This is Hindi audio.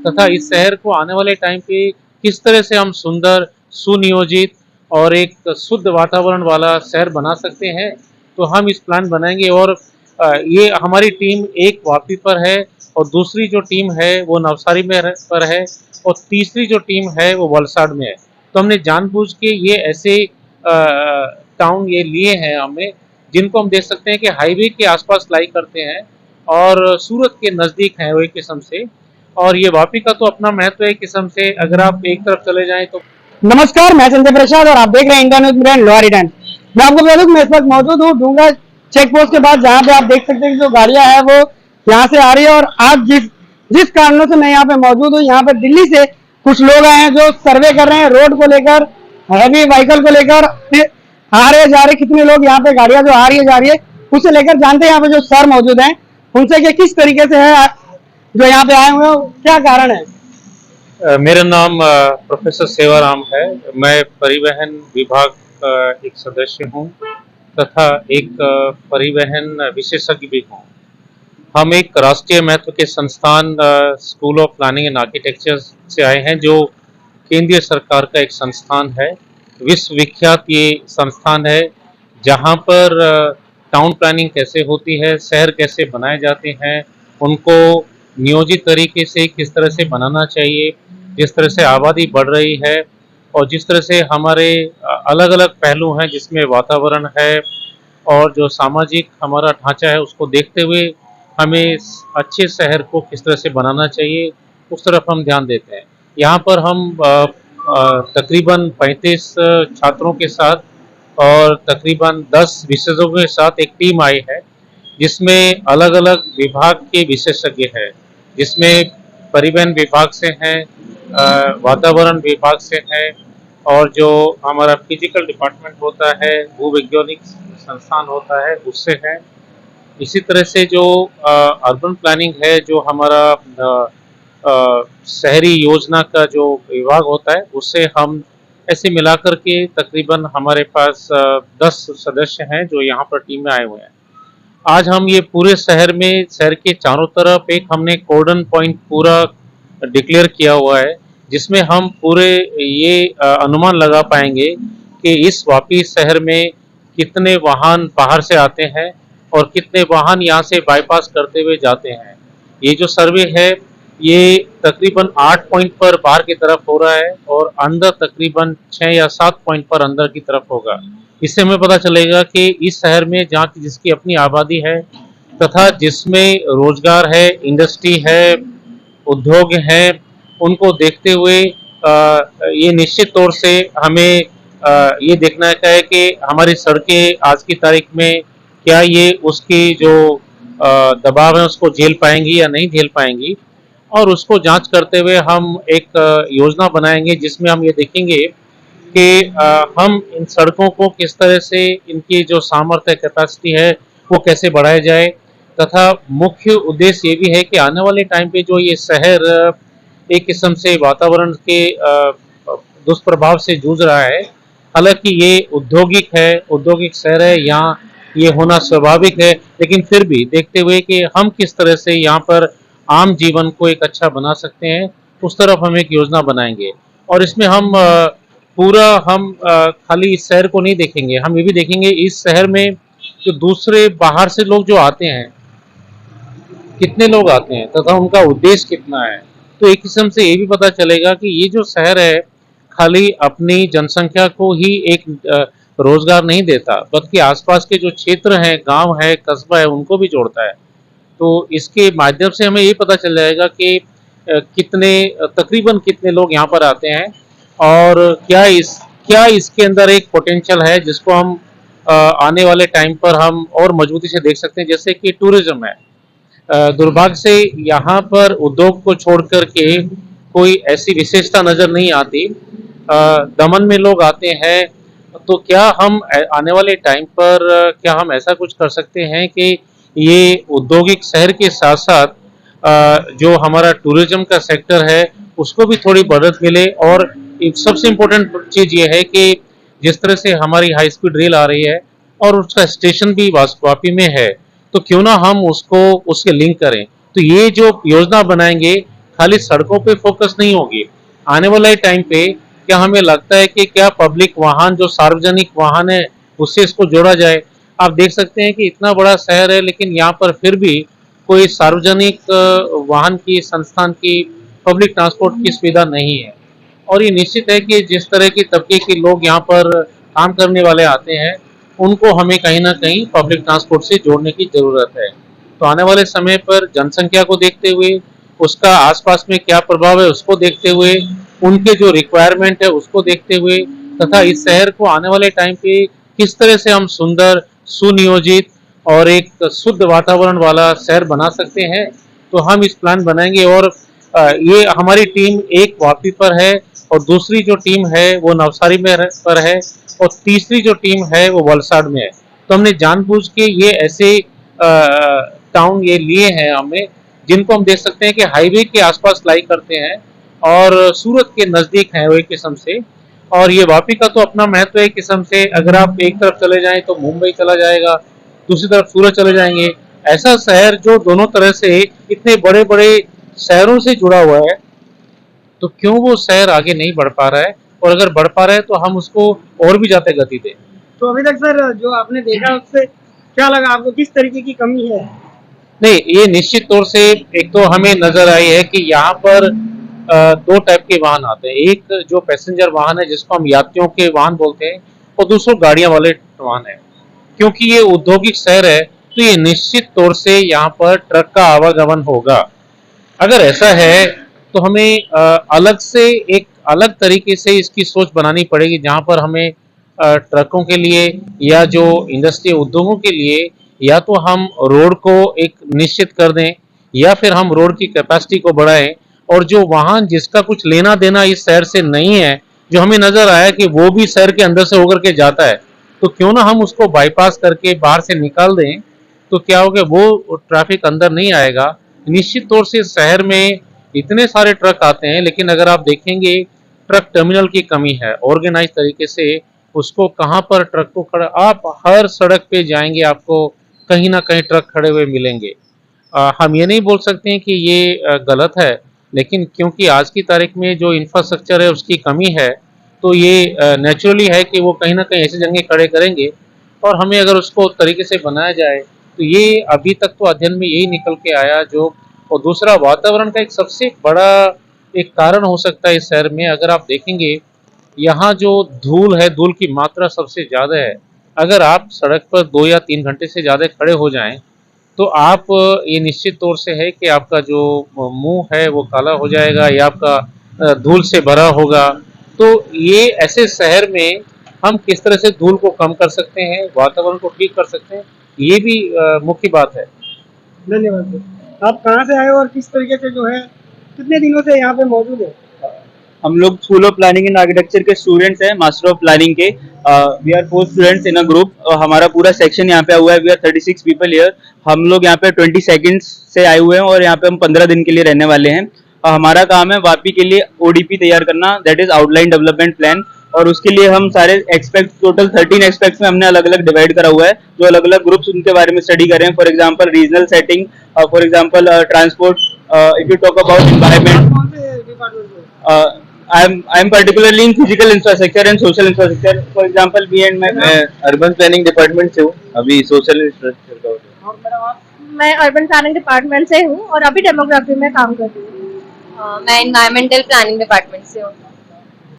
तथा इस शहर को आने वाले टाइम पे किस तरह से हम सुंदर, सुनियोजित और एक शुद्ध वातावरण वाला शहर बना सकते हैं, तो हम इस प्लान बनाएंगे। और ये हमारी टीम एक वापी पर है और दूसरी जो टीम है वो नवसारी में पर है और तीसरी जो टीम है वो वलसाड़ में है। तो हमने जानबूझ के ये ऐसे टाउन ये लिए हैं हमें, जिनको हम देख सकते हैं कि हाईवे के आसपास लाई करते हैं और सूरत के नज़दीक हैं वो एक किस्म से। और ये वापी का तो अपना महत्व है एक किस्म से, अगर आप एक तरफ चले जाएं तो। नमस्कार, मैं संजय प्रसाद और आप देख रहे हैं India news media lower Eden. मैं आपको बता दूं मैं इस वक्त मौजूद हूँ डूंगा चेक पोस्ट के बाद, जहाँ पे आप देख सकते हैं कि जो गाड़ियां हैं वो यहाँ से आ रही है। और आज जिस कारणों से मैं यहाँ पे मौजूद हूँ, यहाँ पे दिल्ली से कुछ लोग आए हैं जो सर्वे कर रहे हैं रोड को लेकर, हैवी व्हीकल को लेकर आ रहे जा रहे। कितने लोग यहाँ पे गाड़ियां जो आ रही है जा रही है उससे लेकर जानते हैं यहाँ पे जो सर मौजूद हैं उनसे कि किस तरीके से है जो यहाँ पे आए हुए हैं, क्या कारण है। मेरा नाम प्रोफेसर सेवाराम है। मैं परिवहन विभाग का एक सदस्य हूँ तथा एक परिवहन विशेषज्ञ भी हूँ। हम एक राष्ट्रीय महत्व के संस्थान school of planning and architecture से आए हैं, जो केंद्रीय सरकार का एक संस्थान है। विश्व विख्यात ये संस्थान है, जहाँ पर टाउन प्लानिंग कैसे होती है, शहर कैसे बनाए जाते हैं, उनको नियोजित तरीके से किस तरह से बनाना चाहिए, जिस तरह से आबादी बढ़ रही है और जिस तरह से हमारे अलग अलग पहलू हैं जिसमें वातावरण है और जो सामाजिक हमारा ढांचा है, उसको देखते हुए हमें अच्छे शहर को किस तरह से बनाना चाहिए, उस तरफ हम ध्यान देते हैं। यहाँ पर हम तकरीबन 35 छात्रों के साथ और तकरीबन 10 विशेषज्ञों के साथ एक टीम आई है, जिसमें अलग अलग विभाग के विशेषज्ञ हैं, जिसमें परिवहन विभाग से हैं, वातावरण विभाग से हैं और जो हमारा फिजिकल डिपार्टमेंट होता है, भूवैज्ञानिक संस्थान होता है, उससे है। इसी तरह से जो अर्बन प्लानिंग है, जो हमारा शहरी योजना का जो विभाग होता है, उससे हम ऐसे मिलाकर के तकरीबन हमारे पास 10 सदस्य हैं जो यहाँ पर टीम में आए हुए हैं। आज हम ये पूरे शहर में, शहर के चारों तरफ एक हमने कॉर्डन पॉइंट पूरा डिक्लेयर किया हुआ है, जिसमें हम पूरे ये अनुमान लगा पाएंगे कि इस वापी शहर में कितने वाहन बाहर से आते हैं और कितने वाहन यहाँ से बाईपास करते हुए जाते हैं। ये जो सर्वे है ये तकरीबन 8 पॉइंट पर बाहर की तरफ हो रहा है और अंदर तकरीबन 6 या 7 पॉइंट पर अंदर की तरफ होगा। इससे हमें पता चलेगा कि इस शहर में जहाँ की जिसकी अपनी आबादी है तथा जिसमें रोजगार है, इंडस्ट्री है, उद्योग है, उनको देखते हुए ये निश्चित तौर से हमें ये देखना है कि हमारी सड़कें आज की तारीख में क्या ये उसकी जो दबाव है उसको झेल पाएंगी या नहीं झेल पाएंगी, और उसको जांच करते हुए हम एक योजना बनाएंगे जिसमें हम ये देखेंगे कि हम इन सड़कों को किस तरह से, इनकी जो सामर्थ्य कैपेसिटी है वो कैसे बढ़ाया जाए। तथा मुख्य उद्देश्य ये भी है कि आने वाले टाइम पे जो ये शहर एक किस्म से वातावरण के दुष्प्रभाव से जूझ रहा है, हालांकि ये औद्योगिक है, औद्योगिक शहर है, यहाँ ये होना स्वाभाविक है, लेकिन फिर भी देखते हुए कि हम किस तरह से यहाँ पर आम जीवन को एक अच्छा बना सकते हैं, उस तरफ हम एक योजना बनाएंगे। और इसमें हम खाली इस शहर को नहीं देखेंगे, हम ये भी देखेंगे इस शहर में जो दूसरे बाहर से लोग जो आते हैं, कितने लोग आते हैं तथा उनका उद्देश्य कितना है। तो एक किस्म से ये भी पता चलेगा कि ये जो शहर है खाली अपनी जनसंख्या को ही एक रोजगार नहीं देता, बल्कि आसपास के जो क्षेत्र हैं, गांव है, कस्बा है, उनको भी जोड़ता है। तो इसके माध्यम से हमें ये पता चल जाएगा कि तकरीबन कितने लोग यहाँ पर आते हैं और क्या इसके अंदर एक पोटेंशियल है जिसको हम आने वाले टाइम पर हम और मजबूती से देख सकते हैं। जैसे कि टूरिज्म है, दुर्भाग्य से यहाँ पर उद्योग को छोड़ कर के कोई ऐसी विशेषता नजर नहीं आती। दमन में लोग आते हैं, तो क्या हम आने वाले टाइम पर क्या हम ऐसा कुछ कर सकते हैं कि ये औद्योगिक शहर के साथ साथ जो हमारा टूरिज्म का सेक्टर है उसको भी थोड़ी बढ़त मिले। और एक सबसे इम्पोर्टेंट चीज़ ये है कि जिस तरह से हमारी हाई स्पीड रेल आ रही है और उसका स्टेशन भी वापी में है, तो क्यों ना हम उसको उसके लिंक करें। तो ये जो योजना बनाएंगे, खाली सड़कों पे फोकस नहीं होगी। आने वाले टाइम पे क्या हमें लगता है कि क्या पब्लिक वाहन जो सार्वजनिक वाहन है उससे इसको जोड़ा जाए। आप देख सकते हैं कि इतना बड़ा शहर है लेकिन यहाँ पर फिर भी कोई सार्वजनिक वाहन की संस्थान की पब्लिक ट्रांसपोर्ट की सुविधा नहीं है। और ये निश्चित है कि जिस तरह के तबके के लोग यहाँ पर काम करने वाले आते हैं उनको हमें कहीं ना कहीं पब्लिक ट्रांसपोर्ट से जोड़ने की ज़रूरत है। तो आने वाले समय पर जनसंख्या को देखते हुए, उसका आसपास में क्या प्रभाव है उसको देखते हुए, उनके जो रिक्वायरमेंट है उसको देखते हुए तथा इस शहर को आने वाले टाइम पे किस तरह से हम सुंदर, सुनियोजित और एक शुद्ध वातावरण वाला शहर बना सकते हैं, तो हम इस प्लान बनाएंगे। और ये हमारी टीम एक वापी पर है और दूसरी जो टीम है वो नवसारी में पर है और तीसरी जो टीम है वो वलसाड़ में है। तो हमने जानबूझ के ये ऐसे टाउन ये लिए हैं हमें, जिनको हम देख सकते हैं कि हाईवे के आसपास लाई करते हैं और सूरत के नज़दीक हैं वो एक किस्म से। और ये वापी का तो अपना महत्व है एक किस्म से, अगर आप एक तरफ चले जाएं तो मुंबई चला जाएगा, दूसरी तरफ सूरत चले जाएंगे। ऐसा शहर जो दोनों तरह से इतने बड़े बड़े शहरों से जुड़ा हुआ है, तो क्यों वो शहर आगे नहीं बढ़ पा रहा है, और अगर बढ़ पा रहा है तो हम उसको और भी ज्यादा गति दें। तो अभी तक सर जो आपने देखा उससे क्या लगा आपको, किस तरीके की कमी है? नहीं, ये निश्चित तौर से एक तो हमें नजर आई है कि यहाँ पर दो टाइप के वाहन आते हैं। एक जो पैसेंजर वाहन है जिसको हम यात्रियों के वाहन बोलते हैं, और दूसरा गाड़ियां वाले वाहन है। क्योंकि ये औद्योगिक शहर है तो ये निश्चित तौर से यहाँ पर ट्रक का आवागमन होगा। अगर ऐसा है तो हमें अलग से एक अलग तरीके से इसकी सोच बनानी पड़ेगी, जहाँ पर हमें ट्रकों के लिए या जो इंडस्ट्री उद्योगों के लिए या तो हम रोड को एक निश्चित कर दें या फिर हम रोड की कैपेसिटी को बढ़ाएं, और जो वाहन जिसका कुछ लेना देना इस शहर से नहीं है, जो हमें नजर आया कि वो भी शहर के अंदर से होकर के जाता है, तो क्यों ना हम उसको बाईपास करके बाहर से निकाल दें। तो क्या होगा, वो ट्रैफिक अंदर नहीं आएगा। निश्चित तौर से शहर में इतने सारे ट्रक आते हैं लेकिन अगर आप देखेंगे ट्रक टर्मिनल की कमी है ऑर्गेनाइज तरीके से। उसको कहाँ पर ट्रक को खड़ा, आप हर सड़क पे जाएंगे आपको कहीं ना कहीं ट्रक खड़े हुए मिलेंगे। हम ये नहीं बोल सकते हैं कि ये गलत है, लेकिन क्योंकि आज की तारीख में जो इंफ्रास्ट्रक्चर है उसकी कमी है, तो ये नेचुरली है कि वो कहीं ना कहीं ऐसी जगह खड़े करेंगे। और हमें अगर उसको तरीके से बनाया जाए तो ये अभी तक तो अध्ययन में यही निकल के आया जो। और दूसरा, वातावरण का एक सबसे बड़ा एक कारण हो सकता है इस शहर में। अगर आप देखेंगे यहाँ जो धूल है, धूल की मात्रा सबसे ज़्यादा है। अगर आप सड़क पर 2 या 3 घंटे से ज़्यादा खड़े हो जाएं तो आप ये निश्चित तौर से है कि आपका जो मुंह है वो काला हो जाएगा या आपका धूल से भरा होगा। तो ये ऐसे शहर में हम किस तरह से धूल को कम कर सकते हैं, वातावरण को ठीक कर सकते हैं, ये भी मुख्य बात है। धन्यवाद सर। आप कहाँ से आए हो और किस तरीके से जो है कितने दिनों से यहाँ पे मौजूद है? हम लोग school of planning and architecture के स्टूडेंट्स हैं, मास्टर ऑफ प्लानिंग के। We are 4 students in a group. हमारा पूरा सेक्शन यहाँ पे हुआ है। We are 36 people here. हम लोग यहाँ पे 20 सेकंड्स से आए हुए हैं और यहाँ पे हम 15 दिन के लिए रहने वाले हैं। हमारा काम है वापी के लिए ओडीपी तैयार करना, that is outline development plan. और उसके लिए हम सारे एक्सपेक्ट, टोटल 13 एक्सपेक्ट्स में हमने अलग अलग डिवाइड करा हुआ है, जो अलग अलग ग्रुप्स उनके बारे में स्टडी कर रहे हैं। For example regional setting, for example transport, if you talk about environment. कौन से डिपार्टमेंट से? I'm particularly in physical infrastructure and social infrastructure. For example, me and my urban planning department से हूँ, अभी social infrastructure का होता है। और मैडम आप? मैं अर्बन प्लानिंग डिपार्टमेंट से हूँ और अभी डेमोग्राफी में काम कर रही हूँ। मैं एनवायरमेंटल प्लानिंग डिपार्टमेंट से हूँ।